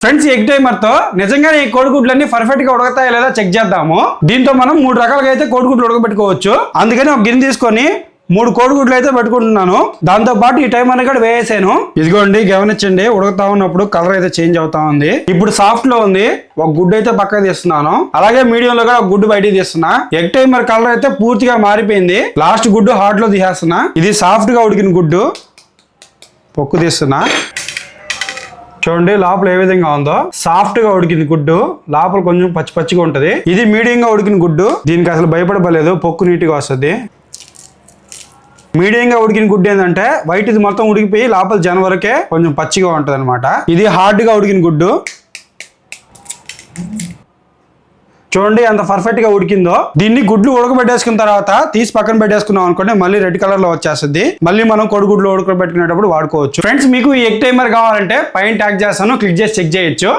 Friends egg timer తో నిజంగానే ఈ కోడిగుడ్లన్నీ పర్ఫెక్ట్ గా ఉడకతాయా లేదా చెక్ చేద్దాము. దీంతో మనం 3 రకాలుగా అయితే కోడిగుడ్లు ఉడకబెట్టుకోవచ్చు. అందుకని ఒక గిన్నె తీసుకొని 3 కోడిగుడ్లు అయితే పెట్టుకుంటున్నాను. దాంతో పాటు ఈ టైమర్ కూడా వేసాను. ఇదిగోండి గమనించండి, ఉడకతా ఉన్నప్పుడు కలర్ అయితే చేంజ్ అవుతా ఉంది. ఇప్పుడు సాఫ్ట్ లో ఉంది. ఒక గుడ్డు అయితే పక్కకు తీస్తున్నాను. అలాగే మీడియం లో కూడా ఒక గుడ్డు బయటికి తీస్తున్నా. ఎగ్ టైమర్ కలర్ అయితే పూర్తిగా మారిపోయింది. లాస్ట్ గుడ్డు హాట్ లో తీసేస్తున్నా. ఇది సాఫ్ట్ గా ఉడికిన గుడ్డు. పొక్కు తీస్తున్నా. చూడండి లోపల ఏ విధంగా ఉందో. సాఫ్ట్ గా ఉడికింది గుడ్డు, లోపల కొంచెం పచ్చి పచ్చిగా ఉంటది. ఇది మీడియం గా ఉడికిన గుడ్డు. దీనికి అసలు భయపడలేదు, పొక్కు నీట్గా వస్తుంది. మీడియం గా ఉడికిన గుడ్డు ఏంటంటే వైట్ ఇది మొత్తం ఉడికిపోయి లోపల జన వరకే కొంచెం పచ్చిగా ఉంటది అనమాట. ఇది హార్డ్ గా ఉడికిన గుడ్డు. చూడండి ఎంత పర్ఫెక్ట్ గా ఉడికిందో. దీన్ని గుడ్లు ఉడకబెట్టేసుకున్న తర్వాత తీసి పక్కన పెట్టేసుకున్నాం అనుకోండి, మళ్ళీ రెడ్ కలర్ లో వచ్చేస్తుంది. మళ్ళీ మనం కోడిగుడ్లు ఉడకబెట్టుకునేటప్పుడు వాడుకోవచ్చు. ఫ్రెండ్స్ మీకు ఈ ఎగ్ టైమర్ కావాలంటే పైన ట్యాగ్ చేస్తాను, క్లిక్ చేసి చెక్ చేయొచ్చు.